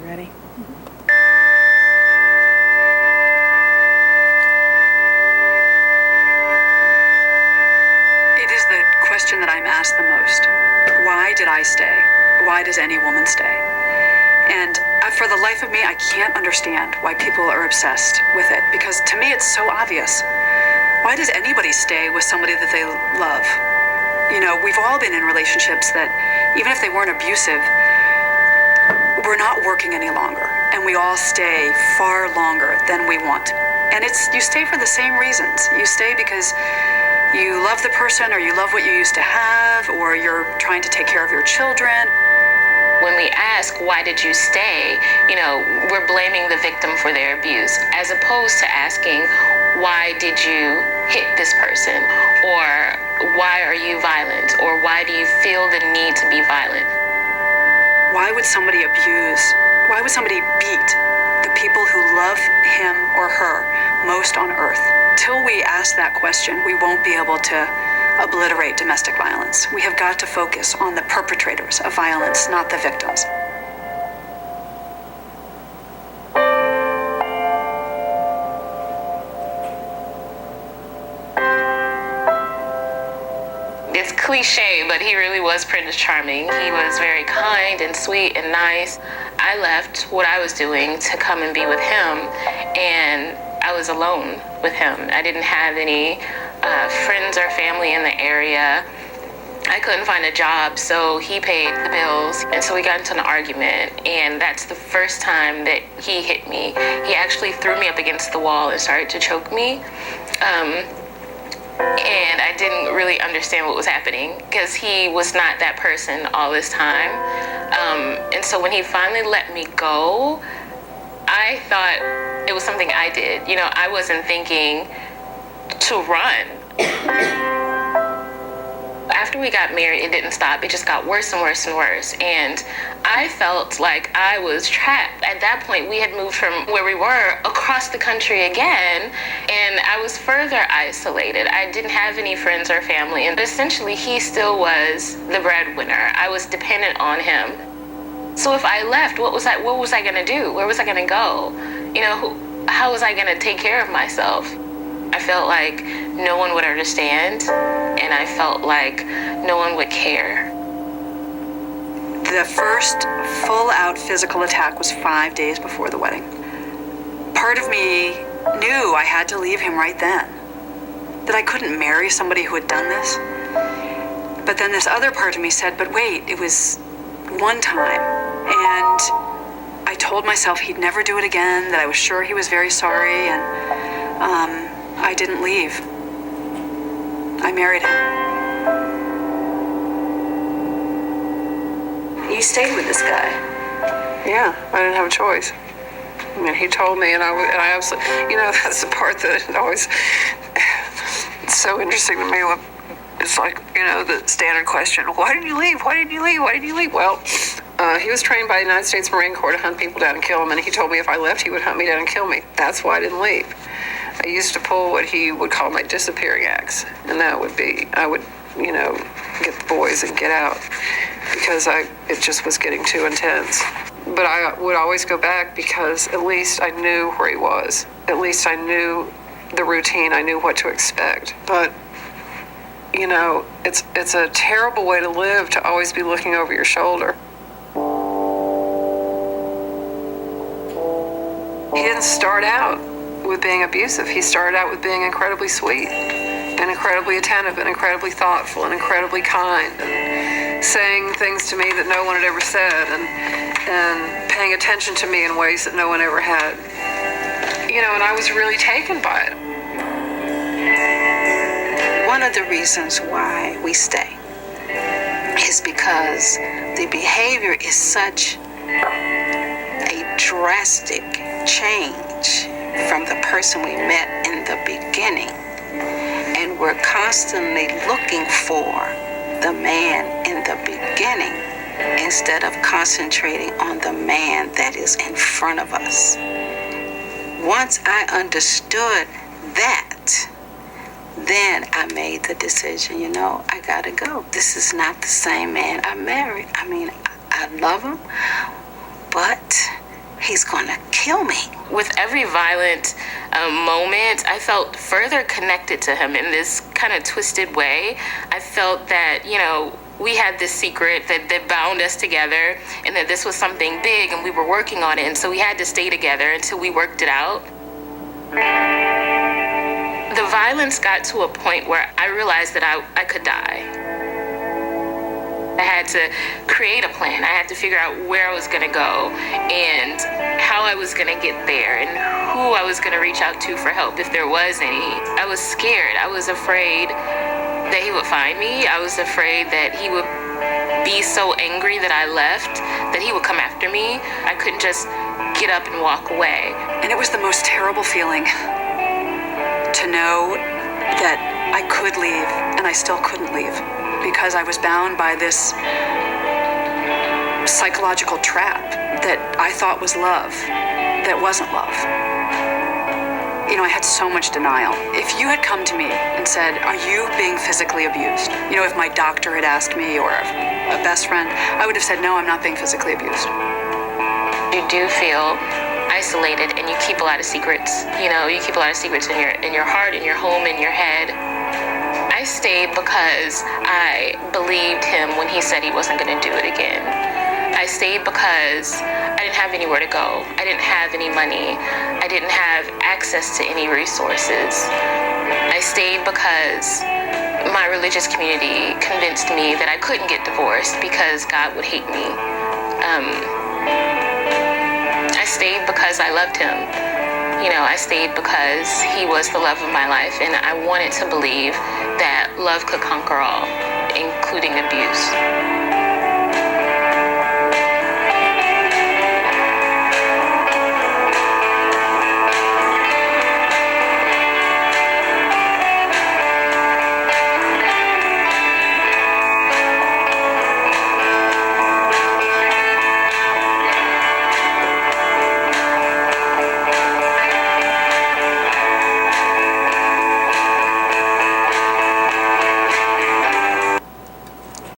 ready? It is the question that I'm asked the most. Why did I stay? Why does any woman stay? And for the life of me, I can't understand why people are obsessed with it, because to me it's so obvious. Why does anybody stay with somebody that they love? You know, we've all been in relationships that, even if they weren't abusive, we're not working any longer, and we all stay far longer than we want. And you stay for the same reasons. You stay because you love the person, or you love what you used to have, or you're trying to take care of your children. When we ask, why did you stay, we're blaming the victim for their abuse, as opposed to asking, why did you hit this person? Or why are you violent? Or why do you feel the need to be violent? Why would somebody abuse? Why would somebody beat the people who love him or her most on earth? Till we ask that question, we won't be able to obliterate domestic violence. We have got to focus on the perpetrators of violence, not the victims. It's cliche, but he really was Prince Charming. He was very kind and sweet and nice. I left what I was doing to come and be with him, and I was alone with him. I didn't have any friends or family in the area. I couldn't find a job, so he paid the bills, and so we got into an argument, and that's the first time that he hit me. He actually threw me up against the wall and started to choke me. And I didn't really understand what was happening, because he was not that person all this time. And so when he finally let me go, I thought it was something I did. I wasn't thinking to run. After we got married, it didn't stop. It just got worse and worse and worse. And I felt like I was trapped. At that point, we had moved from where we were across the country again, and I was further isolated. I didn't have any friends or family, and essentially he still was the breadwinner. I was dependent on him. So if I left, what was I gonna do? Where was I gonna go? How was I gonna take care of myself? I felt like no one would understand, and I felt like no one would care. The first full-out physical attack was 5 days before the wedding. Part of me knew I had to leave him right then, that I couldn't marry somebody who had done this. But then this other part of me said, but wait, it was one time, and I told myself he'd never do it again, that I was sure he was very sorry, and I didn't leave. I married him. You stayed with this guy? Yeah, I didn't have a choice. I mean, he told me, and I absolutely, that's the part that always, it's so interesting to me. It's like, the standard question, why did you leave? Why did you leave? Why did you leave? Well, he was trained by the United States Marine Corps to hunt people down and kill them, and he told me if I left, he would hunt me down and kill me. That's why I didn't leave. I used to pull what he would call my disappearing acts, and that would be, I would, get the boys and get out, because it just was getting too intense. But I would always go back, because at least I knew where he was. At least I knew the routine. I knew what to expect. But, it's a terrible way to live, to always be looking over your shoulder. He didn't start out with being abusive. He started out with being incredibly sweet and incredibly attentive and incredibly thoughtful and incredibly kind, and saying things to me that no one had ever said, and paying attention to me in ways that no one ever had. And I was really taken by it. One of the reasons why we stay is because the behavior is such a drastic change from the person we met in the beginning, and we're constantly looking for the man in the beginning instead of concentrating on the man that is in front of us. Once I understood that, then I made the decision, I gotta go. This is not the same man I married. I mean, I love him, but he's going to kill me. With every violent moment, I felt further connected to him in this kind of twisted way. I felt that, we had this secret that bound us together, and that this was something big and we were working on it, and so we had to stay together until we worked it out. The violence got to a point where I realized that I could die. I had to create a plan. I had to figure out where I was going to go and how I was going to get there and who I was going to reach out to for help if there was any. I was scared. I was afraid that he would find me. I was afraid that he would be so angry that I left, that he would come after me. I couldn't just get up and walk away. And it was the most terrible feeling to know that I could leave and I still couldn't leave because I was bound by this psychological trap that I thought was love, that wasn't love. I had so much denial. If you had come to me and said, are you being physically abused? If my doctor had asked me or a best friend, I would have said, no, I'm not being physically abused. You do feel isolated and you keep a lot of secrets. You keep a lot of secrets in your heart, in your home, in your head. I stayed because I believed him when he said he wasn't going to do it again. I stayed because I didn't have anywhere to go. I didn't have any money. I didn't have access to any resources. I stayed because my religious community convinced me that I couldn't get divorced because God would hate me. I stayed because I loved him. I stayed because he was the love of my life, and I wanted to believe that love could conquer all, including abuse.